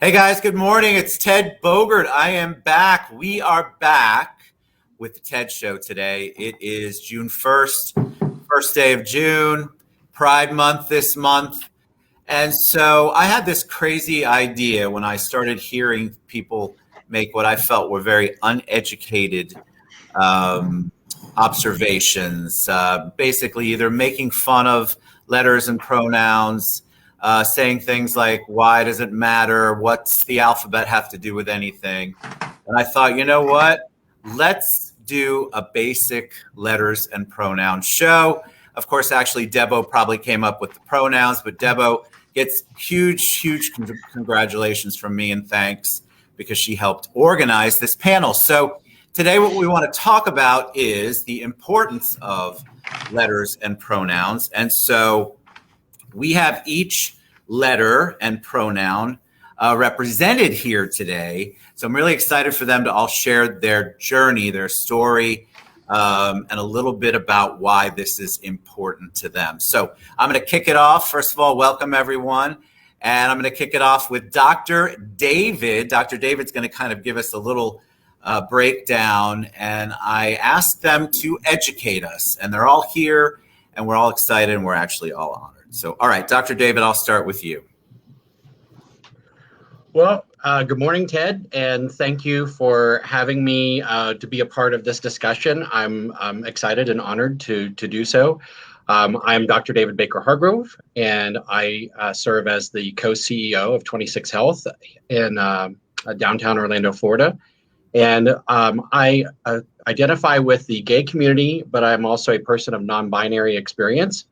Hey guys, good morning. It's Ted Bogert. I am back. We are back with the TED Show today. It is June 1st, first day of June, Pride Month this month. And so I had this crazy idea when I started hearing people make what I felt were very uneducated observations, basically either making fun of letters and pronouns, saying things like, why does it matter? What's the alphabet have to do with anything? And I thought, you know what? Let's do a basic letters and pronouns show. Of course, actually, Debo probably came up with the pronouns, but Debo gets huge congratulations from me and thanks because she helped organize this panel. So today what we want to talk about is the importance of letters and pronouns. And so we have each letter and pronoun represented here today. So I'm really excited for them to all share their journey, their story, and a little bit about why this is important to them. So I'm going to kick it off. First of all, welcome everyone. And I'm going to kick it off with Dr. David. Dr. David's going to kind of give us a little breakdown. And I asked them to educate us. And they're all here, and we're all excited, and we're actually all honored. So, all right, Dr. David, I'll start with you. Well, good morning, Ted, and thank you for having me to be a part of this discussion. I'm excited and honored to do so. I'm Dr. David Baker Hargrove, and I serve as the co-CEO of 26 Health in downtown Orlando, Florida. And I identify with the gay community, but I'm also a person of non-binary experience,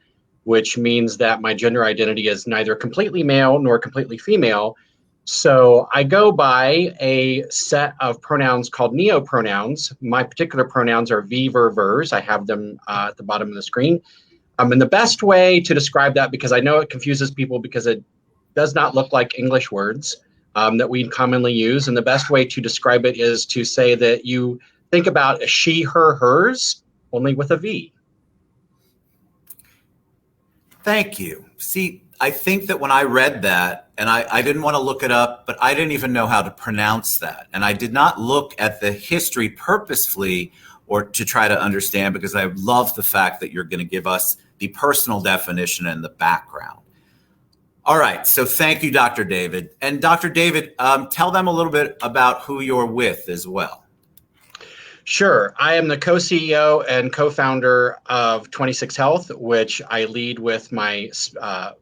which means that my gender identity is neither completely male nor completely female. So I go by a set of pronouns called neopronouns. My particular pronouns are V, ver, vers. I have them at the bottom of the screen. And the best way to describe that, because I know it confuses people because it does not look like English words that we commonly use. And the best way to describe it is to say that you think about a she, her, hers, only with a V. Thank you. See, I think that when I read that, and I didn't want to look it up, but I didn't even know how to pronounce that. And I did not look at the history purposefully or to try to understand, because I love the fact that you're going to give us the personal definition and the background. All right. So thank you, Dr. David. And Dr. David, tell them a little bit about who you're with as well. Sure. I am the co-CEO and co-founder of 26 Health, which I lead with my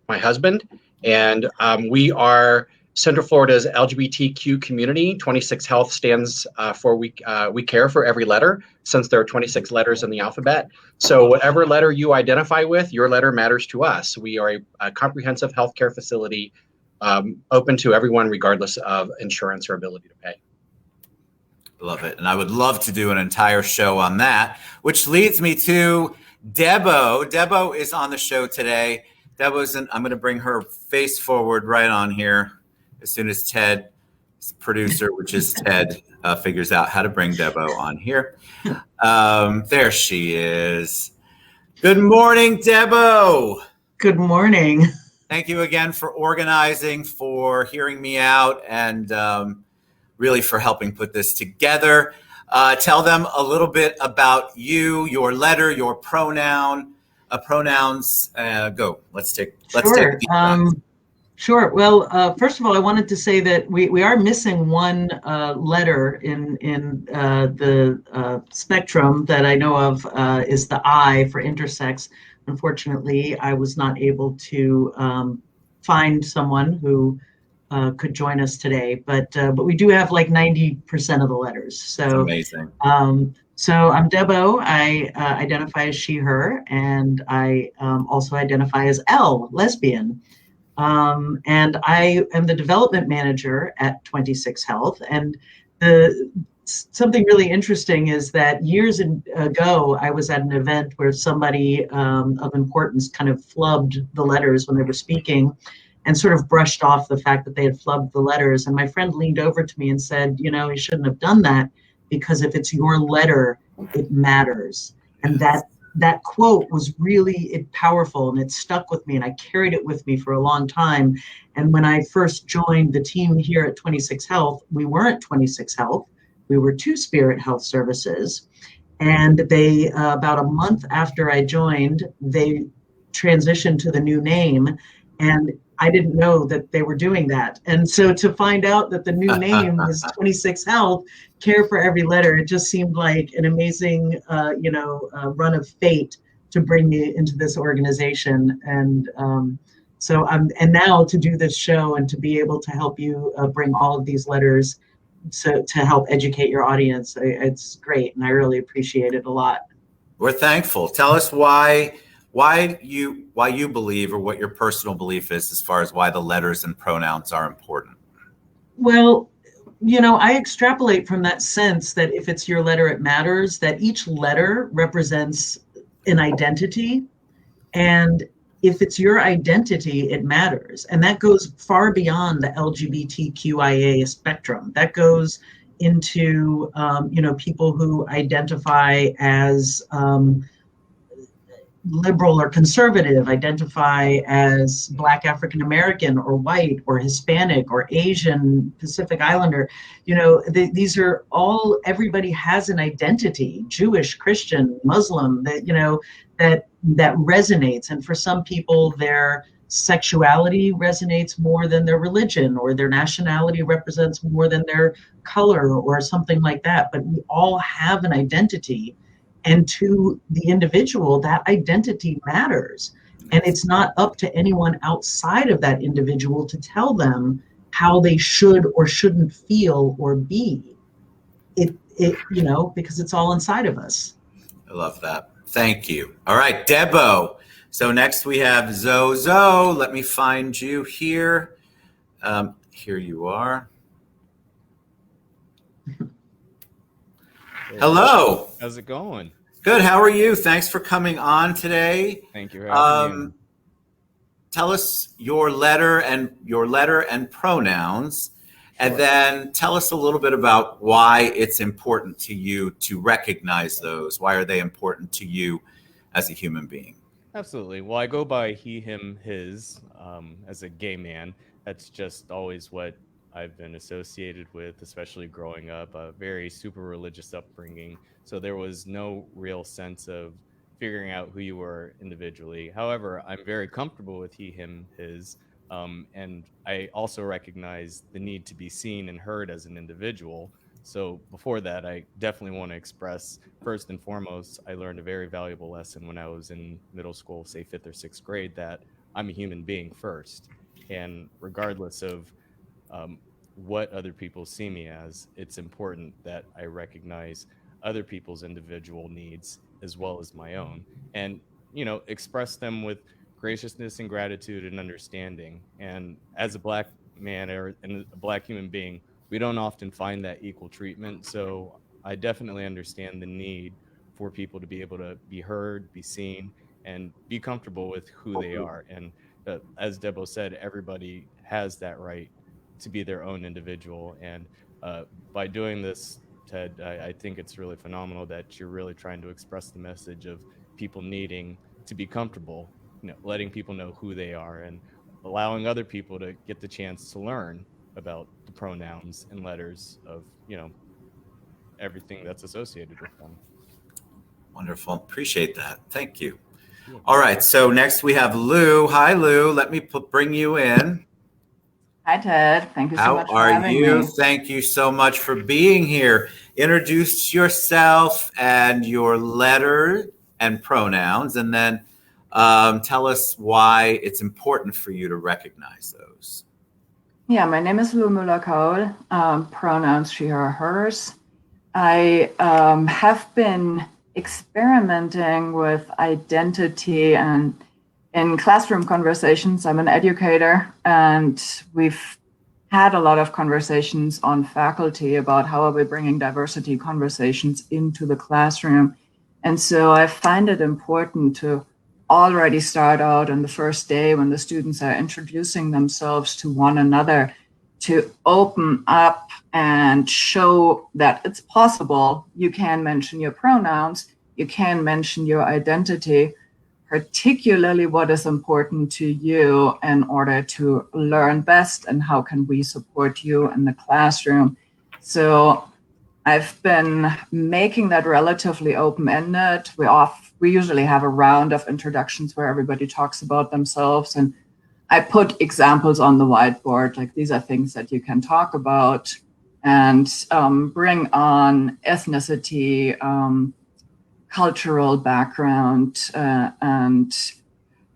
husband. And we are Central Florida's LGBTQ community. 26 Health stands for we care for every letter, since there are 26 letters in the alphabet. So whatever letter you identify with, your letter matters to us. We are a comprehensive healthcare facility open to everyone, regardless of insurance or ability to pay. Love it. And I would love to do an entire show on that, which leads me to Debo. Debo is on the show today. I'm going to bring her face forward right on here as soon as Ted, producer, which is Ted, figures out how to bring Debo on here. There she is. Good morning, Debo. Good morning. Thank you again for organizing, for hearing me out, and really for helping put this together. Tell them a little bit about you, your letter, your pronouns. Go. Let's take. Sure. Well, first of all, I wanted to say that we are missing one letter in the spectrum that I know of is the I for intersex. Unfortunately, I was not able to find someone who could join us today, but we do have like 90% of the letters. So that's amazing. So I'm Debo. I identify as she, her, and I also identify as L, lesbian. And I am the development manager at 26 Health. And something really interesting is that years ago, I was at an event where somebody of importance kind of flubbed the letters when they were speaking, and sort of brushed off the fact that they had flubbed the letters. And my friend leaned over to me and said, you shouldn't have done that, because if it's your letter, it matters. And that that quote was really powerful, and it stuck with me, and I carried it with me for a long time. And when I first joined the team here at 26 Health, we weren't 26 Health, we were Two Spirit Health Services. And they, about a month after I joined, they transitioned to the new name, and I didn't know that they were doing that. And so to find out that the new name was 26 Health, Care for Every Letter, it just seemed like an amazing, run of fate to bring me into this organization. And and now to do this show and to be able to help you bring all of these letters to help educate your audience, it's great, and I really appreciate it a lot. We're thankful. Tell us why you believe, or what your personal belief is as far as why the letters and pronouns are important. Well, I extrapolate from that sense that if it's your letter, it matters, that each letter represents an identity, and if it's your identity, it matters. And that goes far beyond the LGBTQIA spectrum. That goes into, people who identify as liberal or conservative, identify as Black African American or white or Hispanic or Asian, Pacific Islander. These are all, everybody has an identity, Jewish, Christian, Muslim, that resonates. And for some people, their sexuality resonates more than their religion, or their nationality represents more than their color, or something like that. But we all have an identity. And to the individual, that identity matters. And it's not up to anyone outside of that individual to tell them how they should or shouldn't feel or be. Because it's all inside of us. I love that. Thank you. All right, Debo. So next we have ZoeZo. Let me find you here. Here you are. Hello. How's it going? Good. How are you? Thanks for coming on today. Thank you for having me. Tell us your letter and pronouns, and then tell us a little bit about why it's important to you to recognize those. Why are they important to you as a human being? Absolutely. Well, I go by he, him, his as a gay man. That's just always what I've been associated with, especially growing up, a very super religious upbringing. So there was no real sense of figuring out who you were individually. However, I'm very comfortable with he, him, his. And I also recognize the need to be seen and heard as an individual. So before that, I definitely want to express, first and foremost, I learned a very valuable lesson when I was in middle school, say 5th or 6th grade, that I'm a human being first. And regardless of what other people see me as, it's important that I recognize other people's individual needs as well as my own, and express them with graciousness and gratitude and understanding. And as a Black man or a Black human being, we don't often find that equal treatment. So I definitely understand the need for people to be able to be heard, be seen, and be comfortable with who they are. And as Debo said, everybody has that right to be their own individual. And by doing this, Ted, I think it's really phenomenal that you're really trying to express the message of people needing to be comfortable, letting people know who they are, and allowing other people to get the chance to learn about the pronouns and letters of, everything that's associated with them. Wonderful. Appreciate that. Thank you. Yeah. All right. So next we have Lou. Hi, Lou. Let me bring you in. Hi, Ted. Thank you so much for having me. How are you? Thank you so much for being here. Introduce yourself and your letter and pronouns, and then tell us why it's important for you to recognize those. Yeah, my name is Mueller-Kaul, pronouns she, her, hers. I have been experimenting with identity and in classroom conversations. I'm an educator, and we've had a lot of conversations on faculty about how are we bringing diversity conversations into the classroom. And so I find it important to already start out on the first day when the students are introducing themselves to one another, to open up and show that it's possible. You can mention your pronouns. you can mention your identity, particularly what is important to you in order to learn best and how can we support you in the classroom. So I've been making that relatively open-ended. We usually have a round of introductions where everybody talks about themselves, and I put examples on the whiteboard, like these are things that you can talk about, and bring on ethnicity, cultural background, and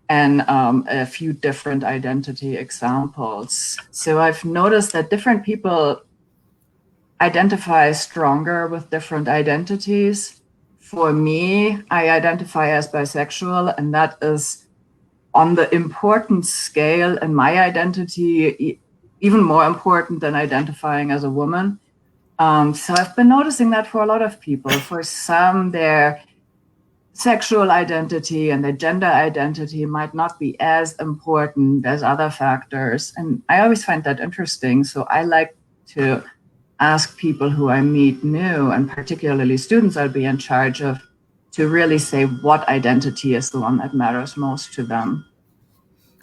a few different identity examples. So I've noticed that different people identify stronger with different identities. For me, I identify as bisexual, and that is on the importance scale in my identity, even more important than identifying as a woman. So I've been noticing that for a lot of people. For some, their sexual identity and their gender identity might not be as important as other factors. And I always find that interesting. So I like to ask people who I meet new, and particularly students I'll be in charge of, to really say what identity is the one that matters most to them.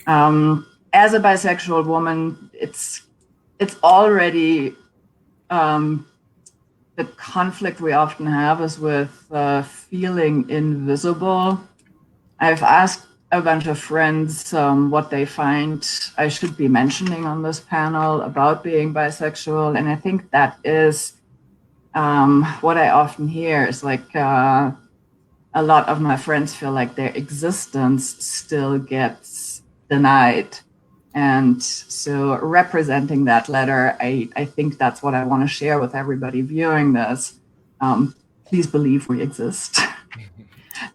As a bisexual woman, it's already the conflict we often have is with feeling invisible. I've asked a bunch of friends what they find I should be mentioning on this panel about being bisexual. And I think that is what I often hear is like a lot of my friends feel like their existence still gets denied. And so representing that letter, I think that's what I want to share with everybody viewing this. Please believe we exist.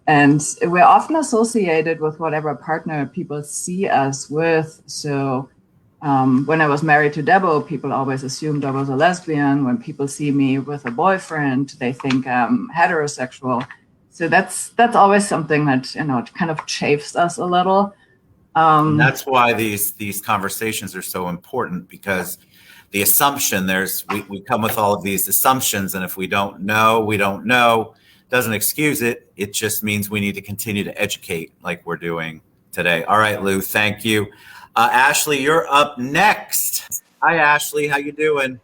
And we're often associated with whatever partner people see us with. So when I was married to Debo, people always assumed I was a lesbian. When people see me with a boyfriend, they think I'm heterosexual. So that's always something that, it kind of chafes us a little. And that's why these conversations are so important, because the assumption we come with all of these assumptions, and if we don't know, we don't know. Doesn't excuse it. It just means we need to continue to educate like we're doing today. All right, Lou, thank you. Ashley, you're up next. Hi, Ashley. How you doing?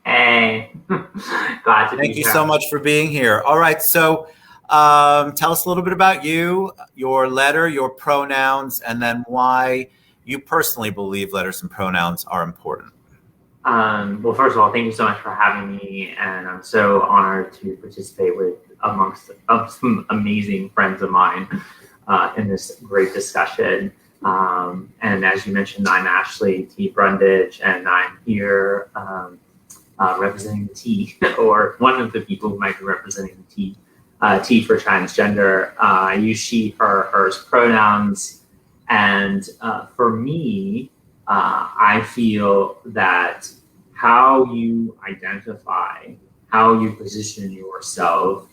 Hey, glad to be here. Thank you so much for being here. All right, so tell us a little bit about you, your letter, your pronouns, and then why you personally believe letters and pronouns are important. Well, first of all, thank you so much for having me, and I'm so honored to participate amongst some amazing friends of mine in this great discussion. And as you mentioned, I'm Ashley T Brundage, and I'm here representing the T, or one of the people who might be representing the T. T for transgender. I use she, her, hers pronouns. And for me, I feel that how you identify, how you position yourself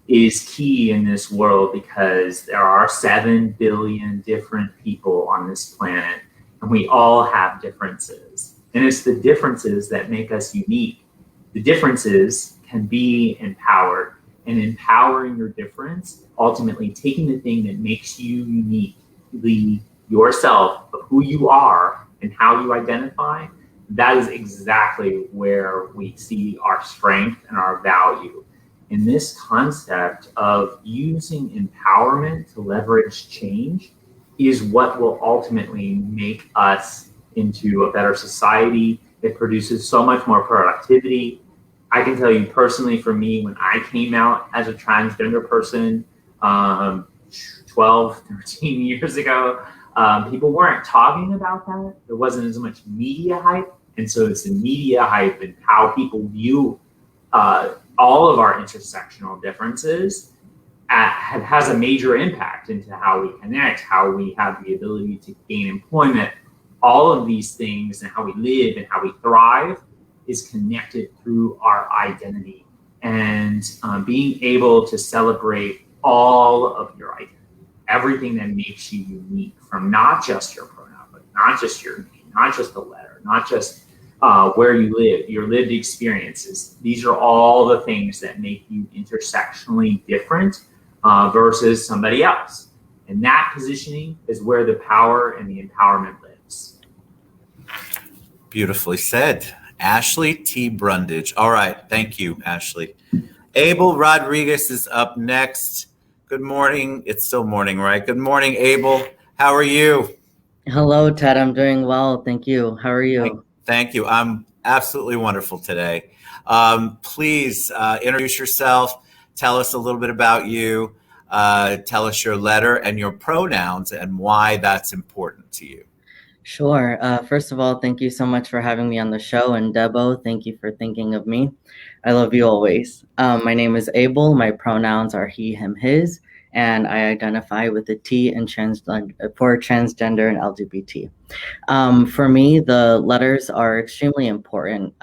is key in this world, because there are 7 billion different people on this planet, and we all have differences. And it's the differences that make us unique. The differences can be empowered. And empowering your difference, ultimately taking the thing that makes you uniquely yourself, of who you are and how you identify, that is exactly where we see our strength and our value. And this concept of using empowerment to leverage change is what will ultimately make us into a better society. It produces so much more productivity. I can tell you personally, for me, when I came out as a transgender person 12, 13 years ago, people weren't talking about that. There wasn't as much media hype. And so it's the media hype and how people view all of our intersectional differences has a major impact into how we connect, how we have the ability to gain employment. All of these things and how we live and how we thrive is connected through our identity, and being able to celebrate all of your identity, everything that makes you unique, from not just your pronoun, but not just your name, not just the letter, not just where you live, your lived experiences. These are all the things that make you intersectionally different versus somebody else. And that positioning is where the power and the empowerment lives. Beautifully said. Ashley T. Brundage. All right. Thank you, Ashley. Abel Rodriguez is up next. Good morning. It's still morning, right? Good morning, Abel. How are you? Hello, Ted. I'm doing well. Thank you. How are you? Thank you. I'm absolutely wonderful today. Please introduce yourself. Tell us a little bit about you. Tell us your letter and your pronouns and why that's important to you. Sure. First of all, thank you so much for having me on the show. And Debo, thank you for thinking of me. I love you always. My name is Abel. My pronouns are he, him, his, and I identify with the T in for transgender and LGBT. For me, the letters are extremely important.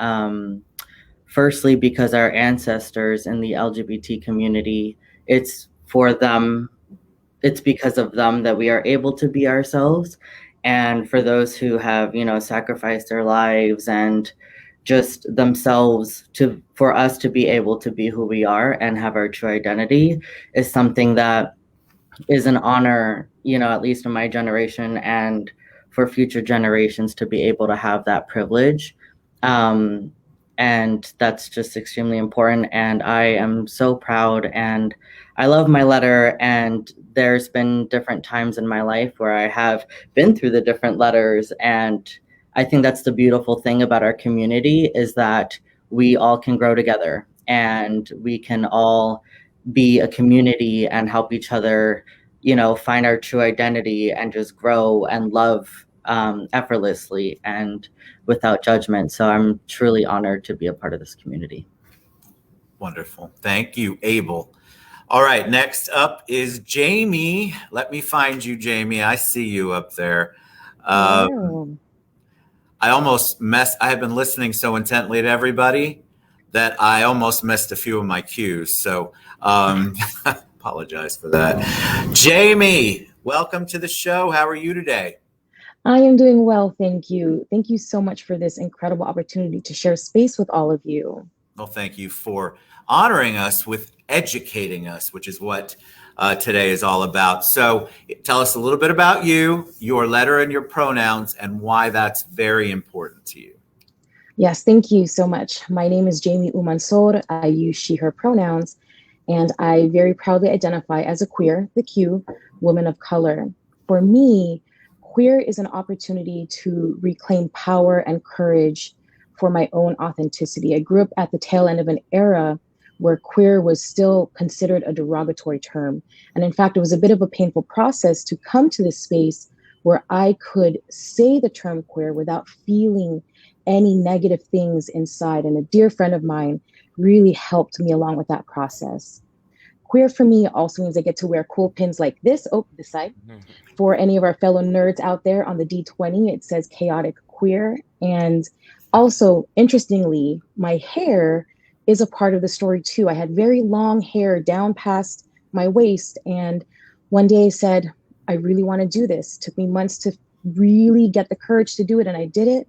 Firstly, because our ancestors in the LGBT community, it's because of them that we are able to be ourselves. And for those who have, sacrificed their lives and just themselves for us to be able to be who we are and have our true identity is something that is an honor, at least in my generation and for future generations to be able to have that privilege. And that's just extremely important. And I am so proud and I love my letter. And there's been different times in my life where I have been through the different letters. And I think that's the beautiful thing about our community is that we all can grow together and we can all be a community and help each other, find our true identity and just grow and love effortlessly and without judgment. So I'm truly honored to be a part of this community. Wonderful. Thank you, Abel. All right, next up is Jamie. Let me find you, Jamie. I see you up there. I have been listening so intently to everybody that I almost missed a few of my cues. So apologize for that. Jamie, welcome to the show. How are you today? I am doing well, thank you. Thank you so much for this incredible opportunity to share space with all of you. Well, thank you for honoring us with educating us, which is what today is all about. So tell us a little bit about you, your letter and your pronouns, and why that's very important to you. Yes, thank you so much. My name is Jamie Umanzor. I use she, her pronouns, and I very proudly identify as a queer, the Q, woman of color. For me, queer is an opportunity to reclaim power and courage for my own authenticity. I grew up at the tail end of an era where queer was still considered a derogatory term. And in fact, it was a bit of a painful process to come to this space where I could say the term queer without feeling any negative things inside. And a dear friend of mine really helped me along with that process. Queer for me also means I get to wear cool pins like this. Oh, this side. For any of our fellow nerds out there on the D20, it says chaotic queer. And also, interestingly, my hair is a part of the story too. I had very long hair down past my waist. And one day I said, I really want to do this. It took me months to really get the courage to do it. And I did it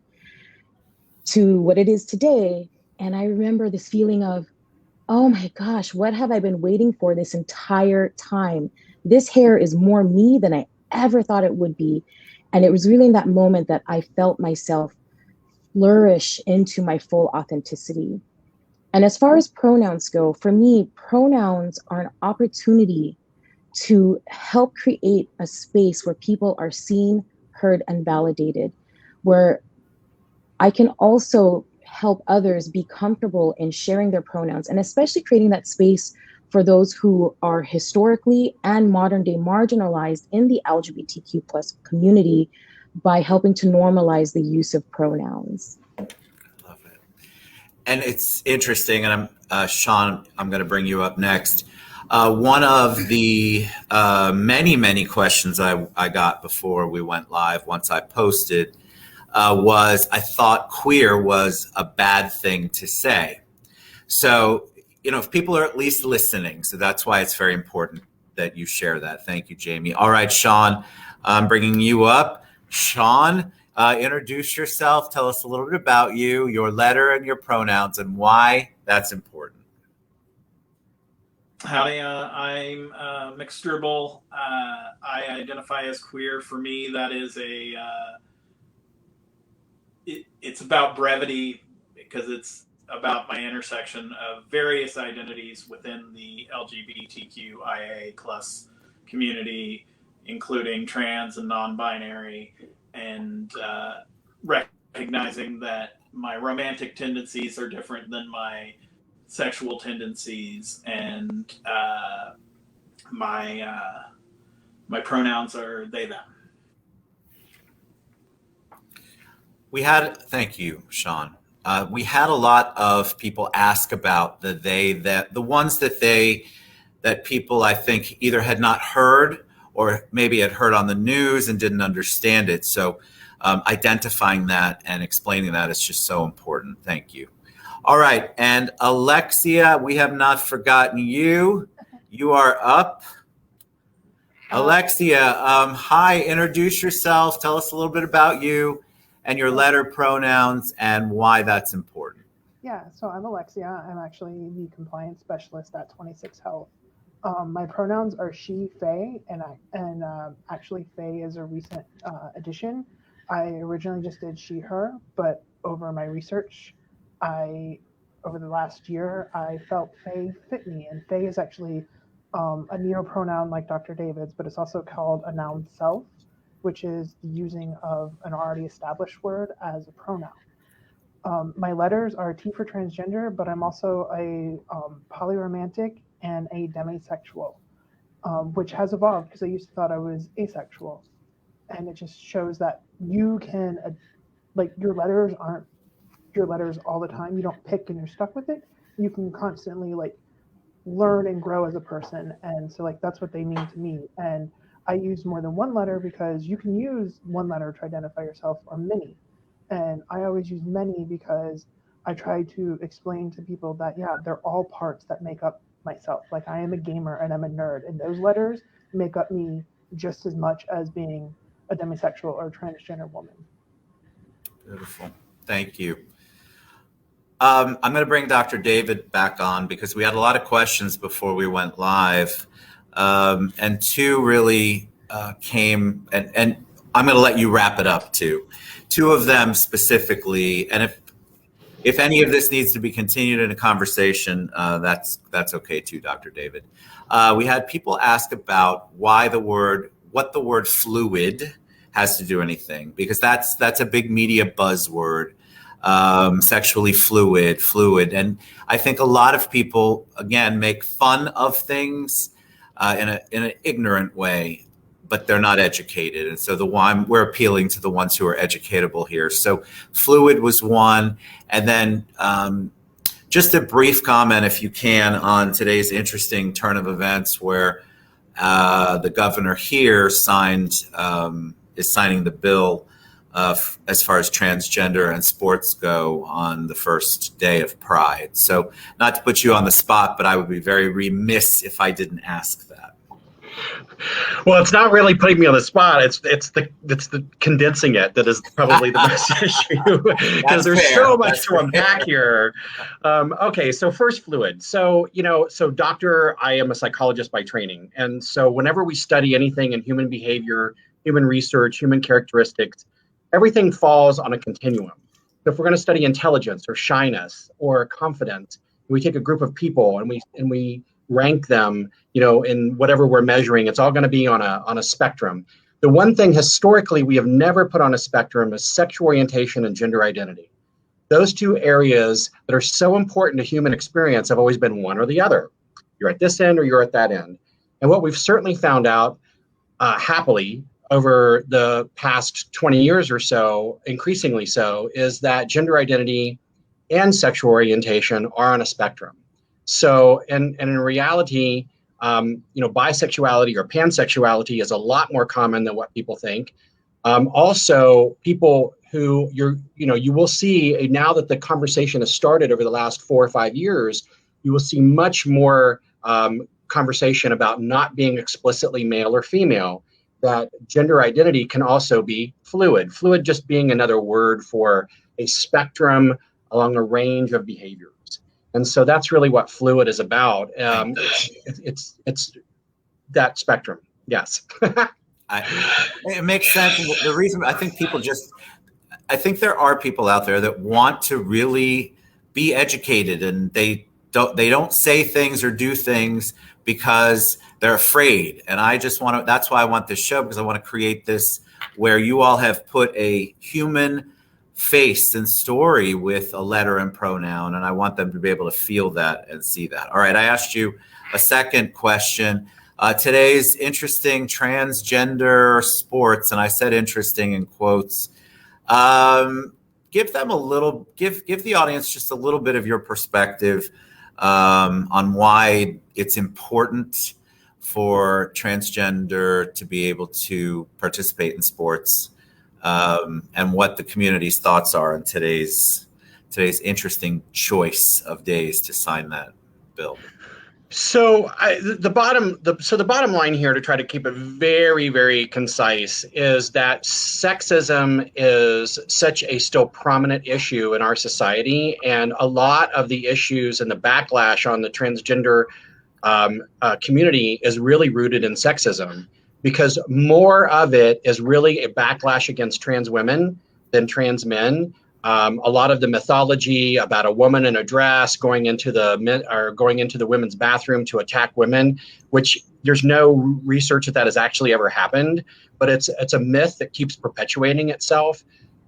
to what it is today. And I remember this feeling of, oh my gosh, what have I been waiting for this entire time? This hair is more me than I ever thought it would be. And it was really in that moment that I felt myself flourish into my full authenticity. And as far as pronouns go, for me, pronouns are an opportunity to help create a space where people are seen, heard, and validated, where I can also help others be comfortable in sharing their pronouns, and especially creating that space for those who are historically and modern day marginalized in the LGBTQ plus community by helping to normalize the use of pronouns. Love it. And it's interesting, and Shaun, I'm going to bring you up next. One of the many questions I got before we went live, once I posted, was I thought queer was a bad thing to say. So, if people are at least listening, so that's why it's very important that you share that. Thank you, Jamie. All right, Shaun, I'm bringing you up. Shaun, Introduce yourself. Tell us a little bit about you, your letter, and your pronouns, and why that's important. Howdy, I'm Mick Struble. I identify as queer. For me, that is it's about brevity because it's about my intersection of various identities within the LGBTQIA plus community, including trans and non-binary, and recognizing that my romantic tendencies are different than my sexual tendencies, and my pronouns are they, them. Thank you, Shaun. We had a lot of people ask about the they, that, the ones that people I think either had not heard or maybe had heard on the news and didn't understand it. So identifying that and explaining that is just so important. Thank you. All right, and Alexia, we have not forgotten you. You are up. Alexia, hi, introduce yourself. Tell us a little bit about you and your letter, pronouns, and why that's important. Yeah, so I'm Alexia. I'm actually the compliance specialist at 26 Health. My pronouns are she, Faye, and actually Faye is a recent addition. I originally just did she, her, but over my research, over the last year, I felt Faye fit me, and Faye is actually a neopronoun like Dr. David's, but it's also called a noun self, which is the using of an already established word as a pronoun. My letters are T for transgender, but I'm also a polyromantic and a demisexual, which has evolved because I used to thought I was asexual. And it just shows that you can, your letters aren't your letters all the time. You don't pick and you're stuck with it. You can constantly learn and grow as a person. And so that's what they mean to me. And I use more than one letter because you can use one letter to identify yourself or many. And I always use many because I try to explain to people that, yeah, they're all parts that make up myself. Like I am a gamer and I'm a nerd, and those letters make up me just as much as being a demisexual or a transgender woman. Beautiful. Thank you. I'm going to bring Dr. David back on because we had a lot of questions before we went live. And two really came, and I'm going to let you wrap it up too. Two of them specifically, and if any of this needs to be continued in a conversation, that's okay too, Dr. David. We had people ask about what the word fluid has to do anything, because that's a big media buzzword. Sexually fluid. And I think a lot of people, again, make fun of things in an ignorant way, but they're not educated. And so we're appealing to the ones who are educatable here. So fluid was one. And then just a brief comment, if you can, on today's interesting turn of events where the governor here is signing the bill as far as transgender and sports go on the first day of Pride. So not to put you on the spot, but I would be very remiss if I didn't ask that. Well, it's not really putting me on the spot. It's the condensing it that is probably the best issue, because there's fair. So much to unpack here. Okay, so first fluid. So I am a psychologist by training, and so whenever we study anything in human behavior, human research, human characteristics, everything falls on a continuum. So if we're going to study intelligence or shyness or confidence, we take a group of people and we rank them, in whatever we're measuring. It's all going to be on a spectrum. The one thing historically we have never put on a spectrum is sexual orientation and gender identity. Those two areas that are so important to human experience have always been one or the other. You're at this end or you're at that end. And what we've certainly found out, happily, over the past 20 years or so, increasingly so, is that gender identity and sexual orientation are on a spectrum. So, and in reality, bisexuality or pansexuality is a lot more common than what people think. Also, people who you will see now that the conversation has started over the last 4 or 5 years, you will see much more conversation about not being explicitly male or female. that gender identity can also be fluid. Fluid just being another word for a spectrum along a range of behaviors. And so that's really what fluid is about. It's that spectrum. Yes. It makes sense. The reason I think I think there are people out there that want to really be educated, and they don't say things or do things because they're afraid. And I just want to, that's why I want this show, because I want to create this where you all have put a human face and story with a letter and pronoun, and I want them to be able to feel that and see that. All right, I asked you a second question. Today's interesting transgender sports, and I said interesting in quotes. Give the audience just a little bit of your perspective on why it's important for transgender to be able to participate in sports, and what the community's thoughts are on today's interesting choice of days to sign that bill. So the bottom line here, to try to keep it very, very concise, is that sexism is such a still prominent issue in our society, and a lot of the issues and the backlash on the transgender community is really rooted in sexism, because more of it is really a backlash against trans women than trans men. A lot of the mythology about a woman in a dress going into the women's bathroom to attack women, which there's no research that has actually ever happened, but it's a myth that keeps perpetuating itself.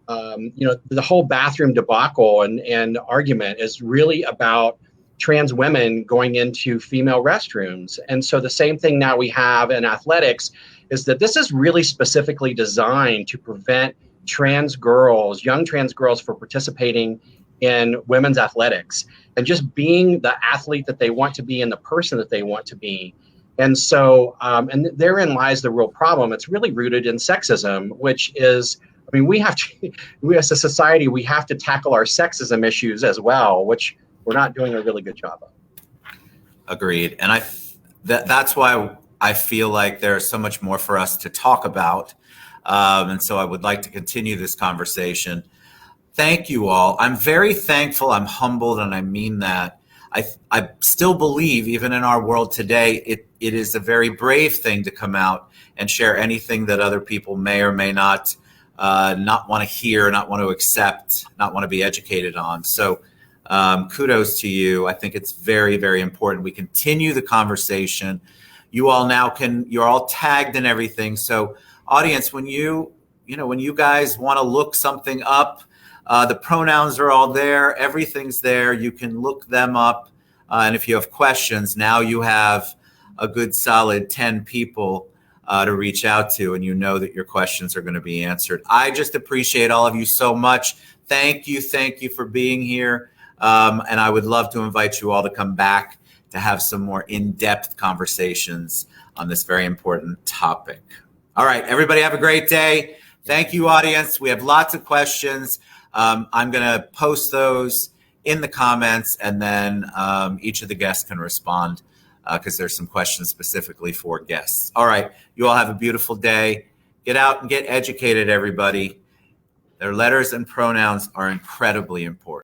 The whole bathroom debacle and argument is really about trans women going into female restrooms. And so the same thing now we have in athletics is that this is really specifically designed to prevent young trans girls, from participating in women's athletics and just being the athlete that they want to be and the person that they want to be. And so, and therein lies the real problem. It's really rooted in sexism, which is, we as a society, we have to tackle our sexism issues as well, which we're not doing a really good job of. Agreed. And that's why I feel like there's so much more for us to talk about. And so I would like to continue this conversation. Thank you all. I'm very thankful. I'm humbled, and I mean that. I still believe, even in our world today, it is a very brave thing to come out and share anything that other people may or may not want to hear, not want to accept, not want to be educated on. So kudos to you. I think it's very, very important we continue the conversation. You all you're all tagged and everything. So audience, when you guys want to look something up, the pronouns are all there. Everything's there. You can look them up. And if you have questions, now you have a good solid 10 people to reach out to, and you know that your questions are going to be answered. I just appreciate all of you so much. Thank you for being here. And I would love to invite you all to come back to have some more in-depth conversations on this very important topic. All right, everybody have a great day. Thank you, audience. We have lots of questions. I'm going to post those in the comments, and then each of the guests can respond because there's some questions specifically for guests. All right, you all have a beautiful day. Get out and get educated, everybody. Their letters and pronouns are incredibly important.